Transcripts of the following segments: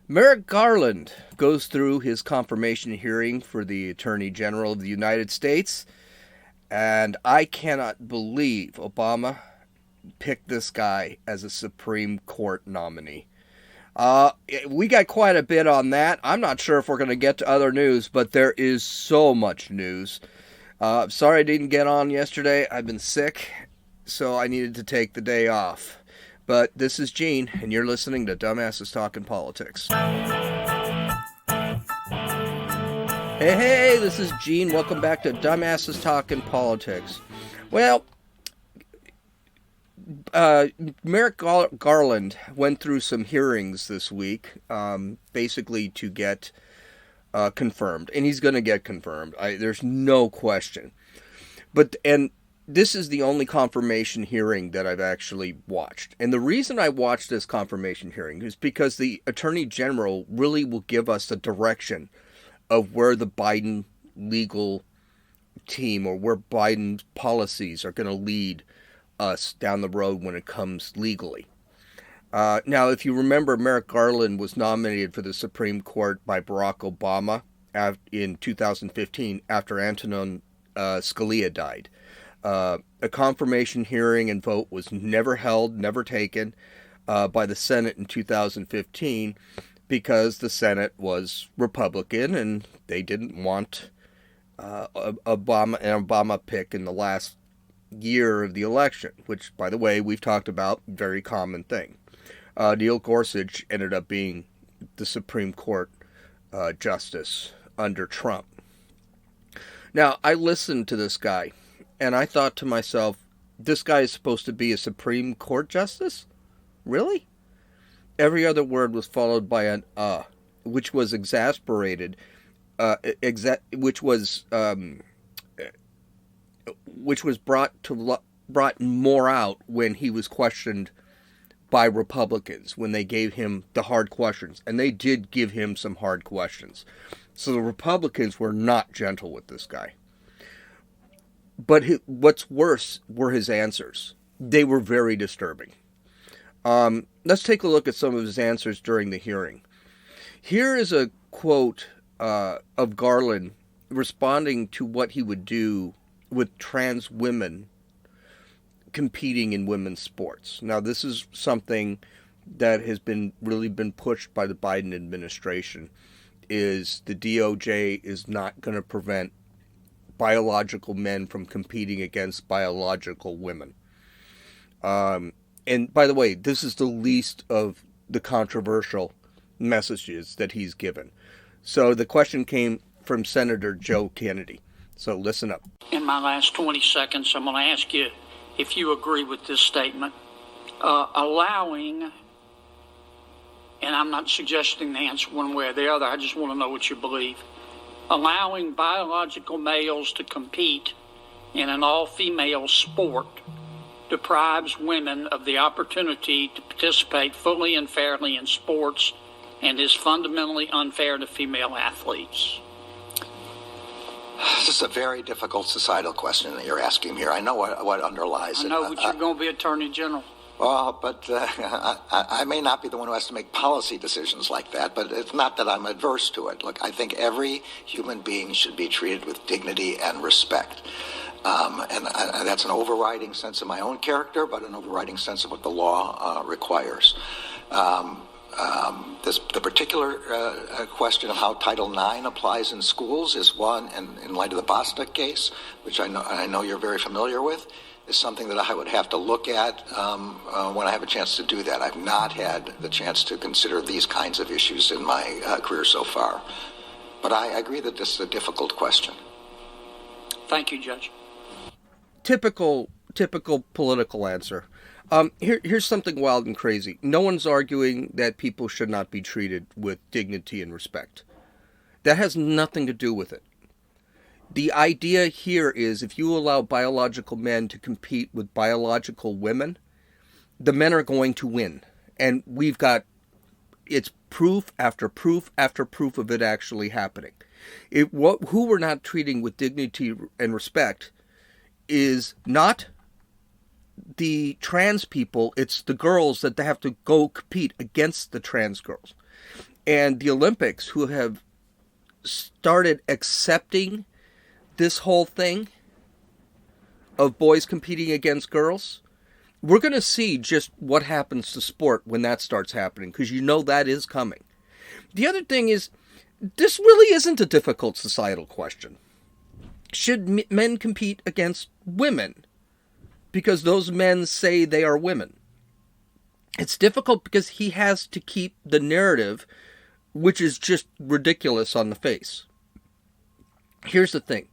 Merrick Garland goes through his confirmation hearing for the Attorney General of the United States, and I cannot believe Obama picked this guy as a Supreme Court nominee. We got quite a bit on that. I'm not sure if we're going to get to other news, but there is so much news. Sorry I didn't get on yesterday. I've been sick, so I needed to take the day off. But this is Gene, and you're listening to Dumbasses Talking Politics. Hey, this is Gene. Welcome back to Dumbasses Talking Politics. Well, Merrick Garland went through some hearings this week, basically to get confirmed, and he's going to get confirmed. There's no question. And this is the only confirmation hearing that I've actually watched. And the reason I watched this confirmation hearing is because the Attorney General really will give us a direction of where the Biden legal team or where Biden's policies are going to lead us down the road when it comes legally. Now, if you remember, Merrick Garland was nominated for the Supreme Court by Barack Obama in 2015 after Antonin Scalia died. A confirmation hearing and vote was never held, never taken by the Senate in 2015 because the Senate was Republican and they didn't want an Obama pick in the last year of the election, which, by the way, we've talked about, very common thing. Neil Gorsuch ended up being the Supreme Court justice under Trump. Now, I listened to this guy, and I thought to myself, this guy is supposed to be a Supreme Court justice? Really? Every other word was followed by an which was exasperated, which was brought more out when he was questioned by Republicans, when they gave him the hard questions. And they did give him some hard questions. So the Republicans were not gentle with this guy. But what's worse were his answers. They were very disturbing. Let's take a look at some of his answers during the hearing. Here is a quote of Garland responding to what he would do with trans women competing in women's sports. Now, this is something that has really been pushed by the Biden administration, is the DOJ is not going to prevent biological men from competing against biological women. And by the way, this is the least of the controversial messages that he's given. So the question came from Senator Joe Kennedy. So listen up. In my last 20 seconds, I'm going to ask you if you agree with this statement. Allowing, and I'm not suggesting the answer one way or the other, I just want to know what you believe. Allowing biological males to compete in an all-female sport deprives women of the opportunity to participate fully and fairly in sports and is fundamentally unfair to female athletes. This is a very difficult societal question that you're asking here. I know what underlies it. I know, but you're going to be Attorney General. Well, but I may not be the one who has to make policy decisions like that, but it's not that I'm adverse to it. Look, I think every human being should be treated with dignity and respect. And that's an overriding sense of my own character, but an overriding sense of what the law requires. The particular question of how Title IX applies in schools is one, and in light of the Bostic case, which I know you're very familiar with, is something that I would have to look at when I have a chance to do that. I've not had the chance to consider these kinds of issues in my career so far. But I agree that this is a difficult question. Thank you, Judge. Typical political answer. Here's something wild and crazy. No one's arguing that people should not be treated with dignity and respect. That has nothing to do with it. The idea here is if you allow biological men to compete with biological women, the men are going to win. And it's proof after proof after proof of it actually happening. Who we're not treating with dignity and respect is not the trans people, it's the girls that they have to go compete against the trans girls. and the Olympics, who have started accepting this whole thing of boys competing against girls, we're going to see just what happens to sport when that starts happening, because you know that is coming. The other thing is, this really isn't a difficult societal question. Should men compete against women because those men say they are women? It's difficult because he has to keep the narrative, which is just ridiculous on the face. Here's the thing.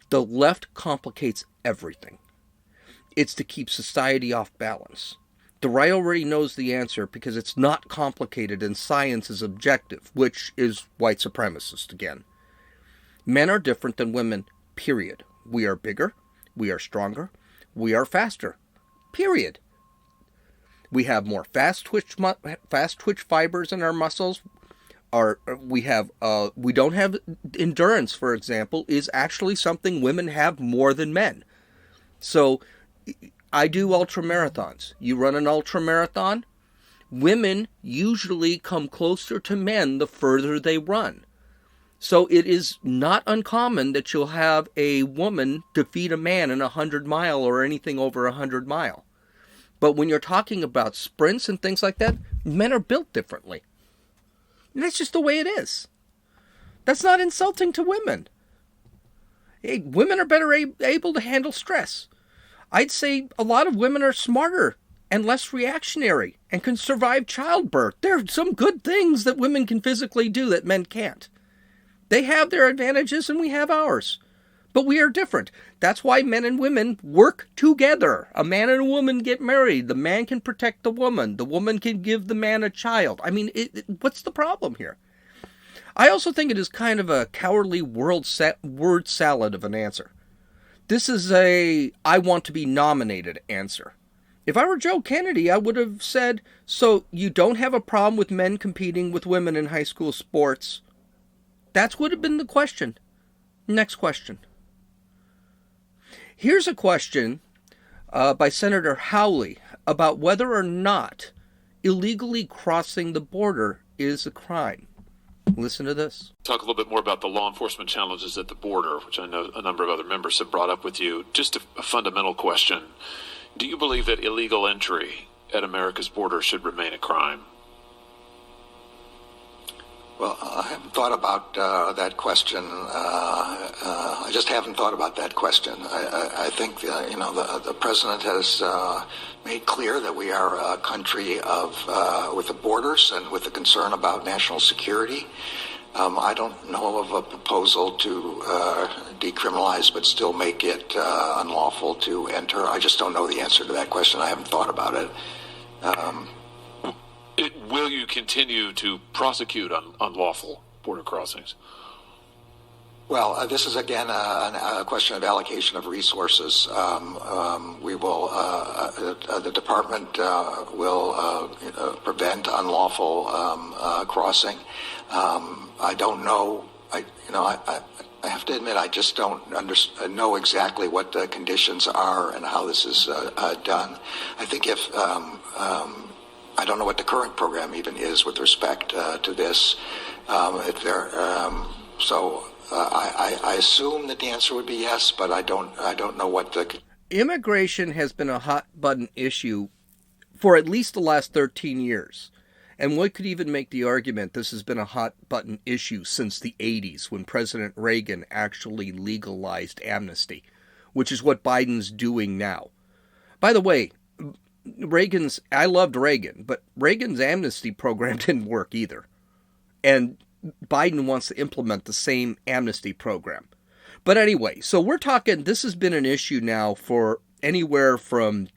The left complicates everything. It's to keep society off balance. The right already knows the answer because it's not complicated and science is objective, which is white supremacist again. Men are different than women, period. We are bigger, we are stronger, we are faster, period. We have more fast twitch fibers in our muscles. We don't have endurance, for example, is actually something women have more than men. So I do ultra marathons. You run an ultra marathon, women usually come closer to men the further they run. So it is not uncommon that you'll have a woman defeat a man in 100-mile or anything over 100-mile. But when you're talking about sprints and things like that, men are built differently. And that's just the way it is. That's not insulting to women. Hey, women are better able to handle stress. I'd say a lot of women are smarter and less reactionary and can survive childbirth. There are some good things that women can physically do that men can't. They have their advantages and we have ours. But we are different. That's why men and women work together. A man and a woman get married. The man can protect the woman. The woman can give the man a child. I mean, what's the problem here? I also think it is kind of a cowardly word salad of an answer. This is a I want to be nominated answer. If I were Joe Kennedy, I would have said, so you don't have a problem with men competing with women in high school sports? That would have been the question. Next question. Here's a question by Senator Hawley about whether or not illegally crossing the border is a crime. Listen to this. Talk a little bit more about the law enforcement challenges at the border, which I know a number of other members have brought up with you. Just a fundamental question. Do you believe that illegal entry at America's border should remain a crime? Well, I haven't thought about that question. I just haven't thought about that question. I think the president has made clear that we are a country with the borders and with a concern about national security. I don't know of a proposal to decriminalize but still make it unlawful to enter. I just don't know the answer to that question. I haven't thought about it. Will you continue to prosecute unlawful border crossings? Well, this is again a question of allocation of resources. We will, the department will prevent unlawful crossing. I don't know. I have to admit, I just don't know exactly what the conditions are and how this is done. I think if I don't know what the current program even is with respect to this. I assume that the answer would be yes, but I don't know what the... Immigration has been a hot button issue for at least the last 13 years. And one could even make the argument this has been a hot button issue since the 80s when President Reagan actually legalized amnesty, which is what Biden's doing now. By the way, I loved Reagan, but Reagan's amnesty program didn't work either. And Biden wants to implement the same amnesty program. But anyway, so we're talking, this has been an issue now for anywhere from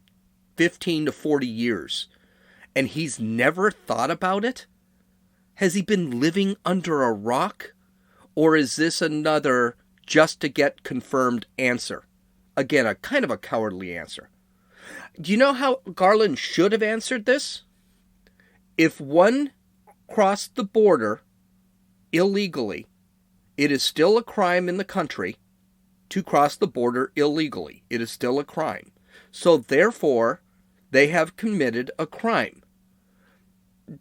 15 to 40 years. And he's never thought about it? Has he been living under a rock? Or is this another just to get confirmed answer? Again, a kind of a cowardly answer. Do you know how Garland should have answered this? If one crossed the border illegally, it is still a crime in the country to cross the border illegally. It is still a crime. So therefore, they have committed a crime.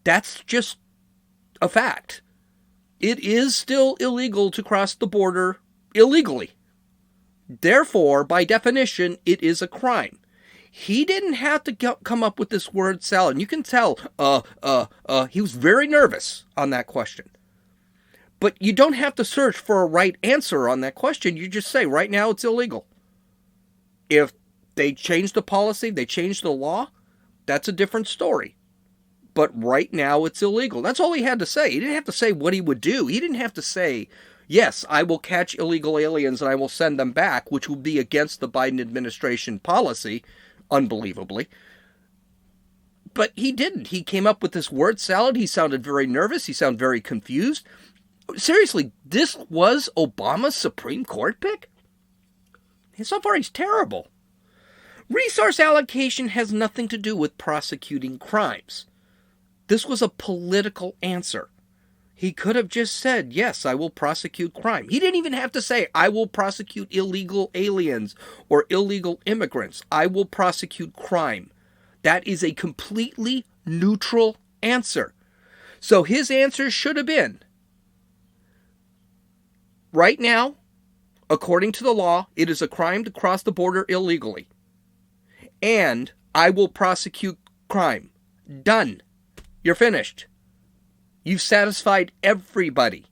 That's just a fact. It is still illegal to cross the border illegally. Therefore, by definition, it is a crime. He didn't have to come up with this word salad. And you can tell, he was very nervous on that question. But you don't have to search for a right answer on that question. You just say, right now it's illegal. If they change the policy, they change the law, that's a different story. But right now it's illegal. That's all he had to say. He didn't have to say what he would do. He didn't have to say, yes, I will catch illegal aliens and I will send them back, which will be against the Biden administration policy, unbelievably. But he didn't. He came up with this word salad. He sounded very nervous. He sounded very confused. Seriously, this was Obama's Supreme Court pick? So far, he's terrible. Resource allocation has nothing to do with prosecuting crimes. This was a political answer. He could have just said, yes, I will prosecute crime. He didn't even have to say, I will prosecute illegal aliens or illegal immigrants. I will prosecute crime. That is a completely neutral answer. So his answer should have been, right now, according to the law, it is a crime to cross the border illegally. And I will prosecute crime. Done. You're finished. You've satisfied everybody.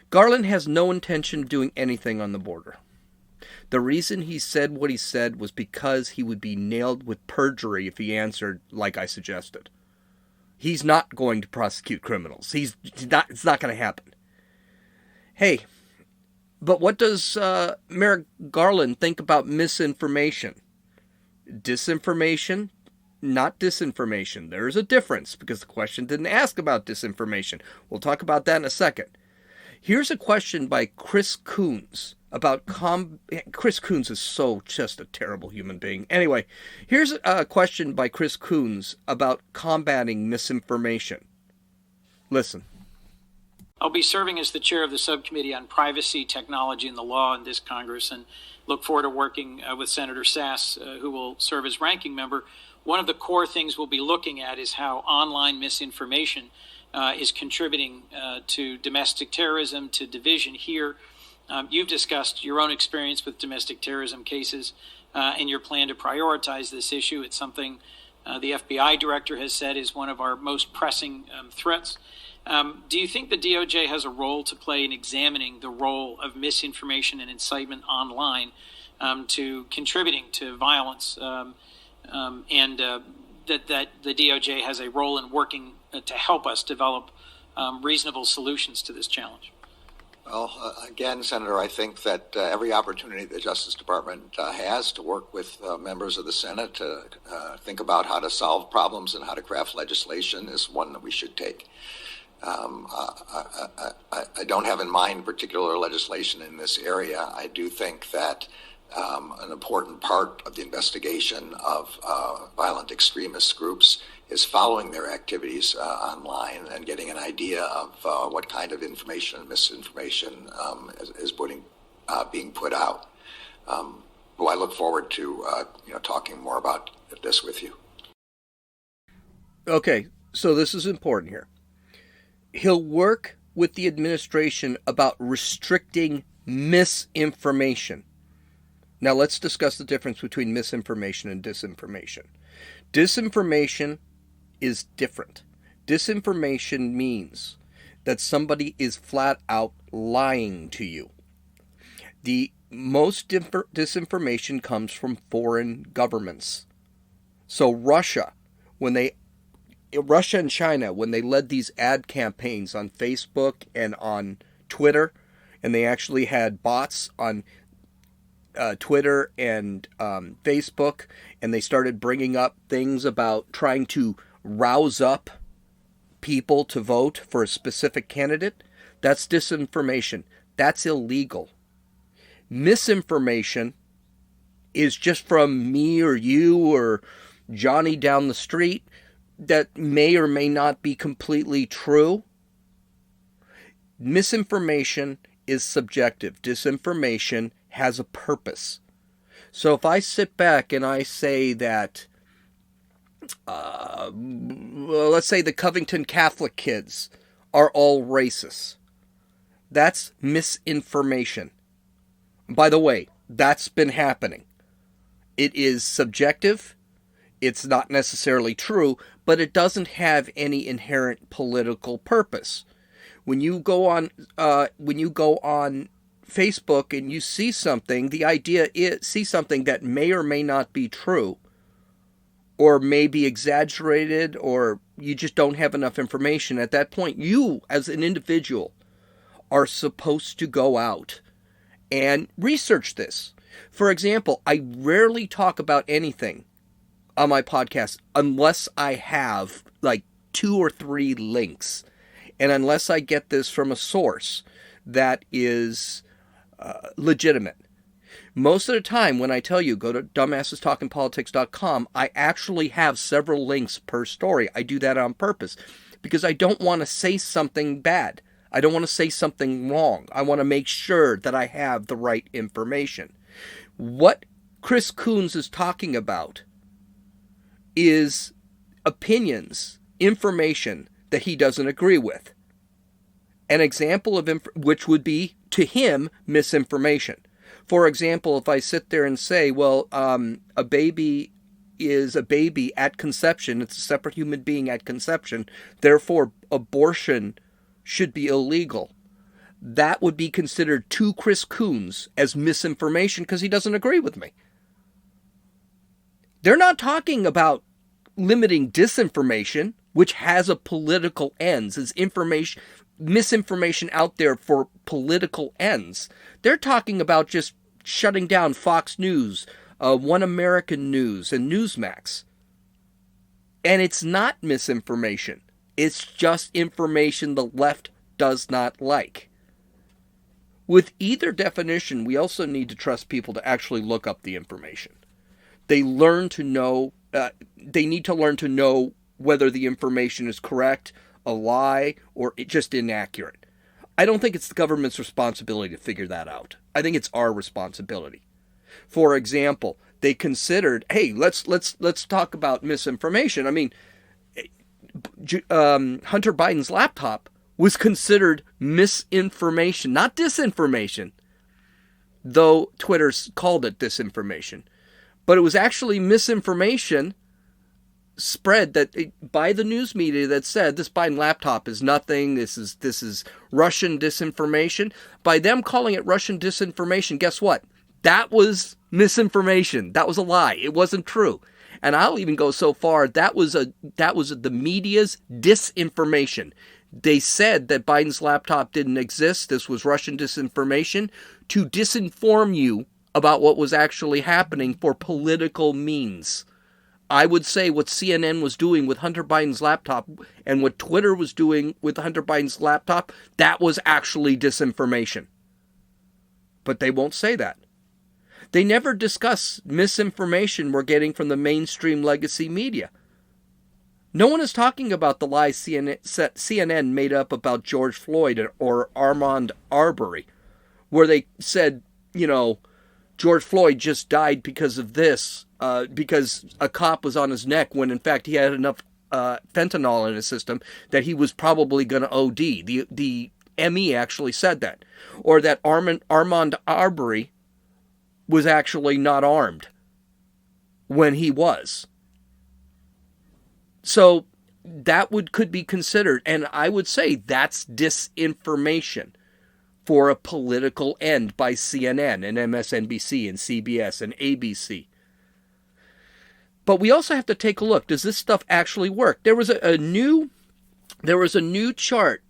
Garland has no intention of doing anything on the border. The reason he said what he said was because he would be nailed with perjury if he answered like I suggested. He's not going to prosecute criminals. It's not going to happen. Hey, but what does Merrick Garland think about misinformation? Disinformation, not disinformation. There is a difference because the question didn't ask about disinformation. We'll talk about that in a second. Here's a question by Chris Coons about Chris Coons is just a terrible human being. Anyway, here's a question by Chris Coons about combating misinformation. Listen. I'll be serving as the chair of the subcommittee on privacy, technology, and the law in this Congress, and look forward to working with Senator Sass, who will serve as ranking member. One of the core things we'll be looking at is how online misinformation is contributing to domestic terrorism, to division here. You've discussed your own experience with domestic terrorism cases and your plan to prioritize this issue. It's something the FBI director has said is one of our most pressing threats. Do you think the DOJ has a role to play in examining the role of misinformation and incitement online to contributing to violence, and that the DOJ has a role in working to help us develop reasonable solutions to this challenge? Well, again, Senator, I think that every opportunity the Justice Department has to work with members of the Senate to think about how to solve problems and how to craft legislation is one that we should take. I don't have in mind particular legislation in this area. I do think that an important part of the investigation of violent extremist groups is following their activities online and getting an idea of what kind of information and misinformation is being put out. Well, I look forward to talking more about this with you. Okay, so this is important here. He'll work with the administration about restricting misinformation. Now let's discuss the difference between misinformation and disinformation. Disinformation is different. Disinformation means that somebody is flat out lying to you. The most disinformation comes from foreign governments. So Russia and China, when they led these ad campaigns on Facebook and on Twitter, and they actually had bots on Twitter and Facebook, and they started bringing up things about trying to rouse up people to vote for a specific candidate, that's disinformation. That's illegal. Misinformation is just from me or you or Johnny down the street that may or may not be completely true. Misinformation is subjective. Disinformation has a purpose. So if I sit back and I say that, let's say the Covington Catholic kids are all racist. That's misinformation. By the way, that's been happening. It is subjective. It's not necessarily true, but it doesn't have any inherent political purpose. When you go on Facebook and you see something, the idea is see something that may or may not be true, or may be exaggerated, or you just don't have enough information. At that point, you as an individual are supposed to go out and research this. For example, I rarely talk about anything on my podcast unless I have like 2 or 3 links, and unless I get this from a source that is legitimate. Most of the time when I tell you go to dumbassestalkingpolitics.com, I actually have several links per story. I do that on purpose because I don't want to say something bad. I don't want to say something wrong. I want to make sure that I have the right information. What Chris Coons is talking about is opinions, information that he doesn't agree with. An example of which would be, to him, misinformation. For example, if I sit there and say, well, a baby is a baby at conception, it's a separate human being at conception, therefore abortion should be illegal, that would be considered to Chris Coons as misinformation because he doesn't agree with me. They're not talking about limiting disinformation, which has a political ends, is misinformation out there for political ends. They're talking about just shutting down Fox News, One American News, and Newsmax. And it's not misinformation. It's just information the left does not like. With either definition, we also need to trust people to actually look up the information. They need to learn to know whether the information is correct, a lie, or just inaccurate. I don't think it's the government's responsibility to figure that out. I think it's our responsibility. For example, they considered, hey, let's talk about misinformation. I mean, Hunter Biden's laptop was considered misinformation, not disinformation, though Twitter's called it disinformation. But it was actually misinformation spread by the news media that said this Biden laptop is nothing, this is Russian disinformation. By them calling it Russian disinformation, guess what? That was misinformation. That was a lie. It wasn't true. And I'll even go so far, that was the media's disinformation. They said that Biden's laptop didn't exist. This was Russian disinformation to disinform you about what was actually happening for political means. I would say what CNN was doing with Hunter Biden's laptop and what Twitter was doing with Hunter Biden's laptop, that was actually disinformation. But they won't say that. They never discuss misinformation we're getting from the mainstream legacy media. No one is talking about the lies CNN made up about George Floyd or Ahmaud Arbery, where they said, George Floyd just died because of this, because a cop was on his neck when in fact he had enough fentanyl in his system that he was probably going to OD. The ME actually said that. Or that Ahmaud Arbery was actually not armed when he was. So that could be considered, and I would say that's disinformation for a political end by CNN and MSNBC and CBS and ABC. But we also have to take a look. Does this stuff actually work? There was a new chart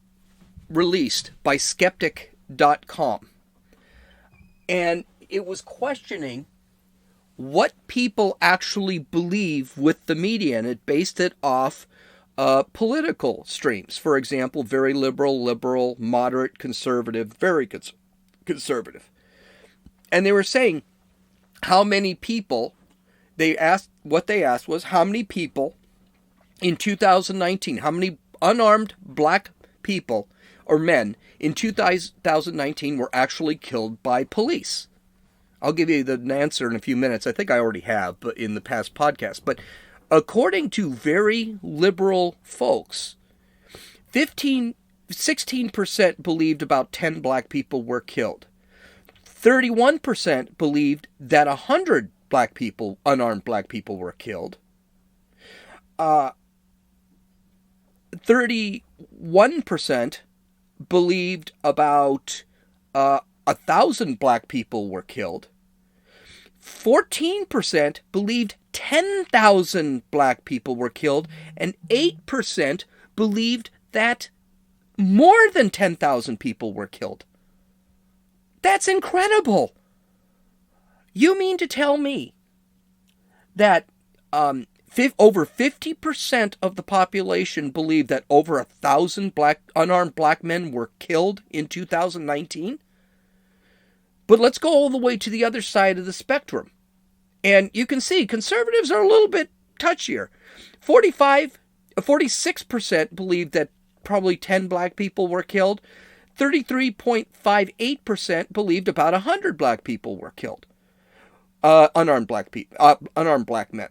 released by skeptic.com, and it was questioning what people actually believe with the media, and it based it off political streams. For example, very liberal, moderate, conservative, very conservative. And they were saying how many people, what they asked was how many people in 2019, how many unarmed black people or men in 2019 were actually killed by police. I'll give you the answer in a few minutes. I think I already have, but in the past podcast. But according to very liberal folks, 15 16% believed about 10 black people were killed. 31% believed that 100 black people, unarmed black people, were killed. 31% believed about 1,000 black people were killed. 14% believed 10,000 black people were killed, and 8% believed that more than 10,000 people were killed. That's incredible. You mean to tell me that over 50% of the population believe that over 1,000 unarmed black men were killed in 2019? But let's go all the way to the other side of the spectrum. And you can see conservatives are a little bit touchier. 46% believe that probably 10 black people were killed. 33.58% believed about 100 black people were killed. Unarmed black men.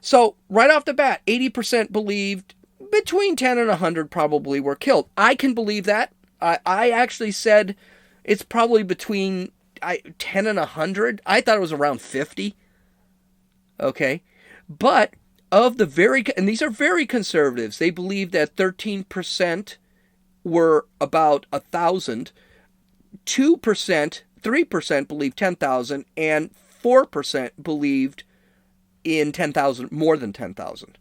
So right off the bat, 80% believed between 10 and 100 probably were killed. I can believe that. I actually said it's probably between 10 and 100. I thought it was around 50. Okay. But of the and these are very conservatives, they believe that 13% were about 1,000, 2%, 3% believed 10,000, and 4% believed in 10,000, more than 10,000.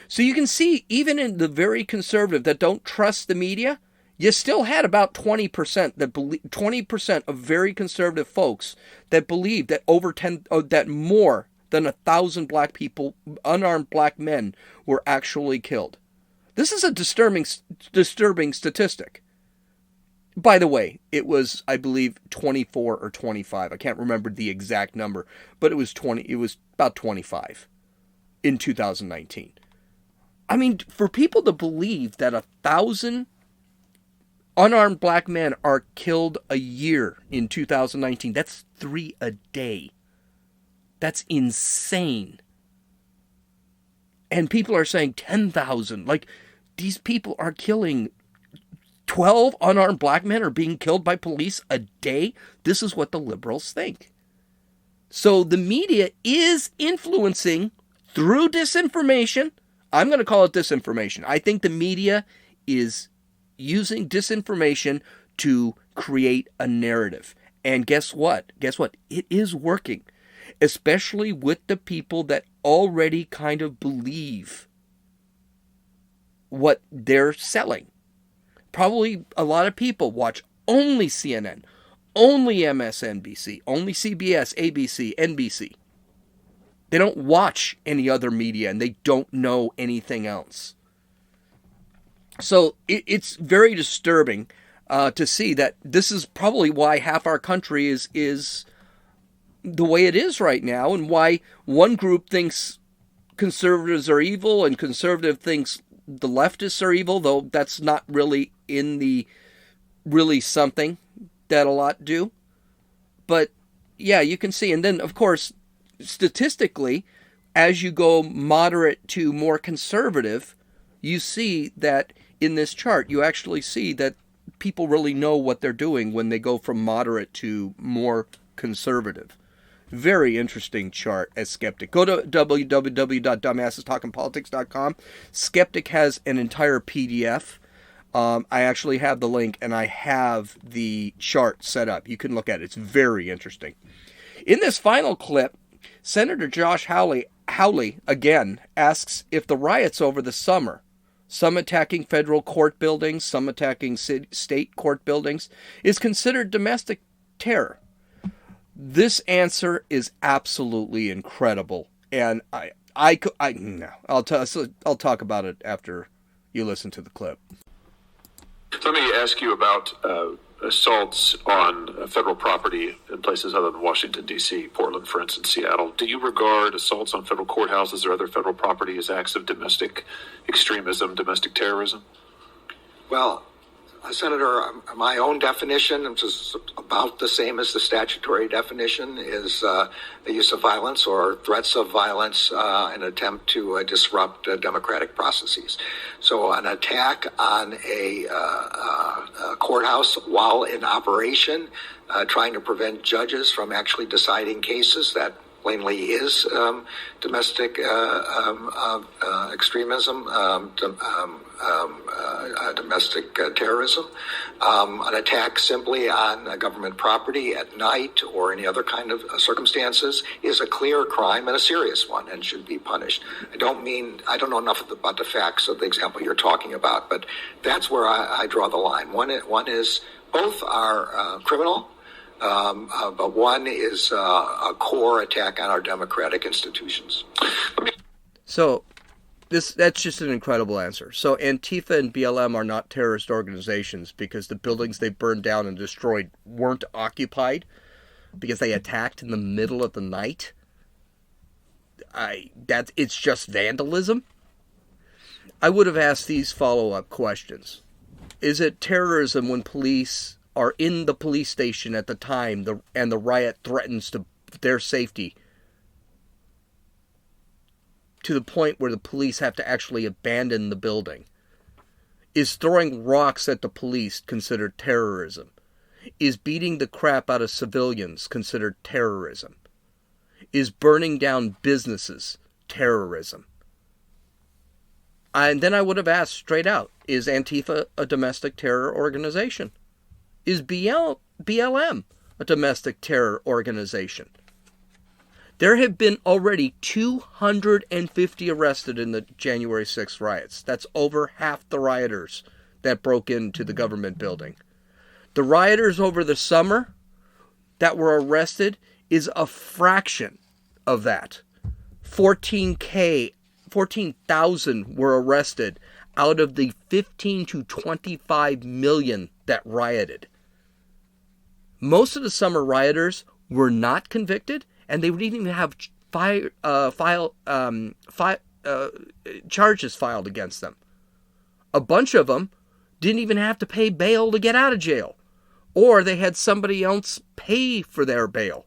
So you can see, even in the very conservative that don't trust the media, you still had about 20% that 20% of very conservative folks that believe that that more than 1,000 black people, unarmed black men, were actually killed. This is a disturbing statistic. By the way, it was, I believe, 24 or 25. I can't remember the exact number, but it was about 25 in 2019. I mean, for people to believe that 1,000 unarmed black men are killed a year in 2019, that's 3 a day. That's insane. And people are saying 10,000. Like, these people are killing 12 unarmed black men are being killed by police a day. This is what the liberals think. So the media is influencing through disinformation. I'm going to call it disinformation. I think the media is using disinformation to create a narrative. And guess what? It is working. Especially with the people that already kind of believe what they're selling. Probably a lot of people watch only CNN, only MSNBC, only CBS, ABC, NBC. They don't watch any other media and they don't know anything else. So it's very disturbing to see that this is probably why half our country is the way it is right now, and why one group thinks conservatives are evil and conservative thinks the leftists are evil, though that's not really really something that a lot do. But yeah, you can see. And then, of course, statistically, as you go moderate to more conservative, you see that in this chart, you actually see that people really know what they're doing when they go from moderate to more conservative. Very interesting chart as Skeptic. Go to www.dumbassestalkingpolitics.com. Skeptic has an entire PDF. I actually have the link, and I have the chart set up. You can look at it. It's very interesting. In this final clip, Senator Josh Hawley again asks if the riots over the summer, some attacking federal court buildings, some attacking state court buildings, is considered domestic terror. This answer is absolutely incredible, and I'll talk about it after you listen to the clip. Let me ask you about assaults on federal property in places other than Washington, D.C., Portland, for instance, Seattle. Do you regard assaults on federal courthouses or other federal property as acts of domestic extremism, domestic terrorism? Well, Senator, my own definition, which is about the same as the statutory definition, is the use of violence or threats of violence in an attempt to disrupt democratic processes. So an attack on a courthouse while in operation, trying to prevent judges from actually deciding cases, that plainly is domestic extremism, domestic terrorism. An attack simply on government property at night or any other kind of circumstances is a clear crime and a serious one and should be punished. I don't know enough about the facts of the example you're talking about, but that's where I draw the line. One is both are criminal, but one is a core attack on our democratic institutions. So that's just an incredible answer. So Antifa and BLM are not terrorist organizations because the buildings they burned down and destroyed weren't occupied because they attacked in the middle of the night. It's just vandalism. I would have asked these follow-up questions. Is it terrorism when police are in the police station at the time and the riot threatens their safety to the point where the police have to actually abandon the building? Is throwing rocks at the police considered terrorism? Is beating the crap out of civilians considered terrorism? Is burning down businesses terrorism? And then I would have asked straight out, is Antifa a domestic terror organization? Is BLM a domestic terror organization? There have been already 250 arrested in the January 6th riots. That's over half the rioters that broke into the government building. The rioters over the summer that were arrested is a fraction of that. 14,000 were arrested out of the 15 to 25 million that rioted. Most of the summer rioters were not convicted, and they didn't even have charges filed against them. A bunch of them didn't even have to pay bail to get out of jail, or they had somebody else pay for their bail.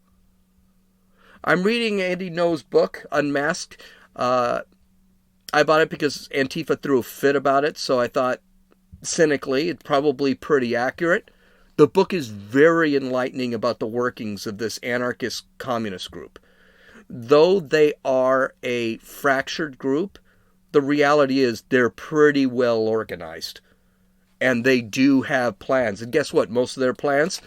I'm reading Andy Ngo's book, Unmasked. I bought it because Antifa threw a fit about it, so I thought, cynically, it's probably pretty accurate. The book is very enlightening about the workings of this anarchist communist group. Though they are a fractured group, the reality is they're pretty well organized. And they do have plans. And guess what? Most of their plans,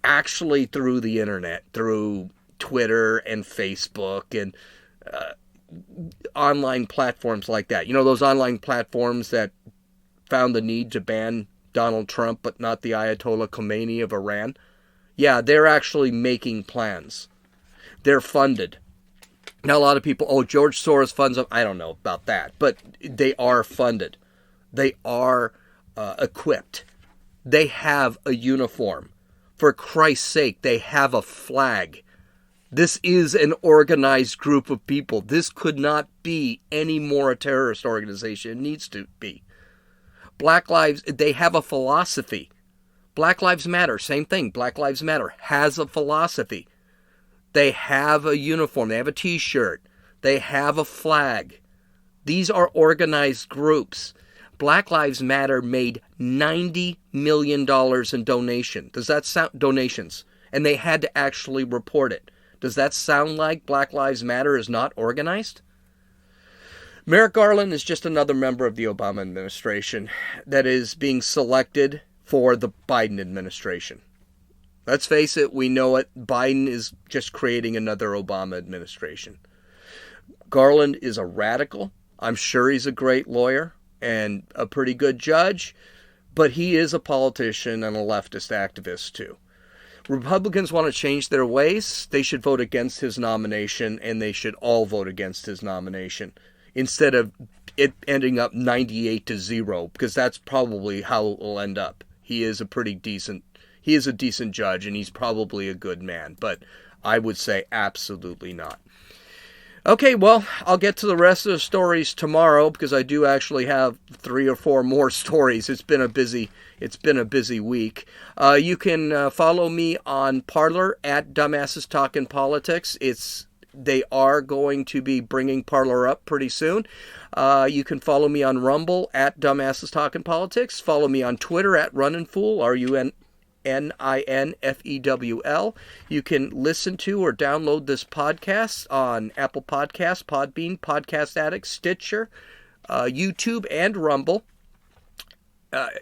actually through the internet, through Twitter and Facebook and online platforms like that. You know, those online platforms that found the need to ban Donald Trump, but not the Ayatollah Khomeini of Iran? Yeah, they're actually making plans. They're funded. Now, a lot of people, George Soros funds them. I don't know about that, but they are funded. They are equipped. They have a uniform. For Christ's sake, they have a flag. This is an organized group of people. This could not be any more a terrorist organization. It needs to be. Black Lives, they have a philosophy. Black Lives Matter, same thing. Black Lives Matter has a philosophy. They have a uniform. They have a t-shirt. They have a flag. These are organized groups. Black Lives Matter made $90 million in donations. And they had to actually report it. Does that sound like Black Lives Matter is not organized? Merrick Garland is just another member of the Obama administration that is being selected for the Biden administration. Let's face it, we know it. Biden is just creating another Obama administration. Garland is a radical. I'm sure he's a great lawyer and a pretty good judge, but he is a politician and a leftist activist too. Republicans want to change their ways. They should vote against his nomination, and they should all vote against his nomination instead of it ending up 98-0, because that's probably how it will end up. He is a decent judge, and he's probably a good man, but I would say absolutely not. Okay, well, I'll get to the rest of the stories tomorrow because I do actually have 3 or 4 more stories. It's been a busy week. You can follow me on Parler at Dumbasses Talkin' Politics. They are going to be bringing Parler up pretty soon. You can follow me on Rumble at Dumbasses Talkin' Politics. Follow me on Twitter at Runninfool, RUNNINFEWL. You can listen to or download this podcast on Apple Podcasts, Podbean, Podcast Addict, Stitcher, YouTube, and Rumble.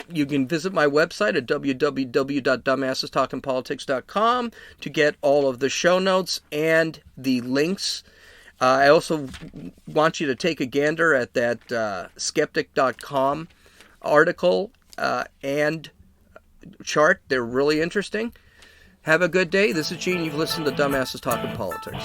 You can visit my website at www.dumbassestalkingpolitics.com to get all of the show notes and the links. I also want you to take a gander at that skeptic.com article and chart. They're really interesting. Have a good day. This is Gene. You've listened to Dumbasses Talking Politics.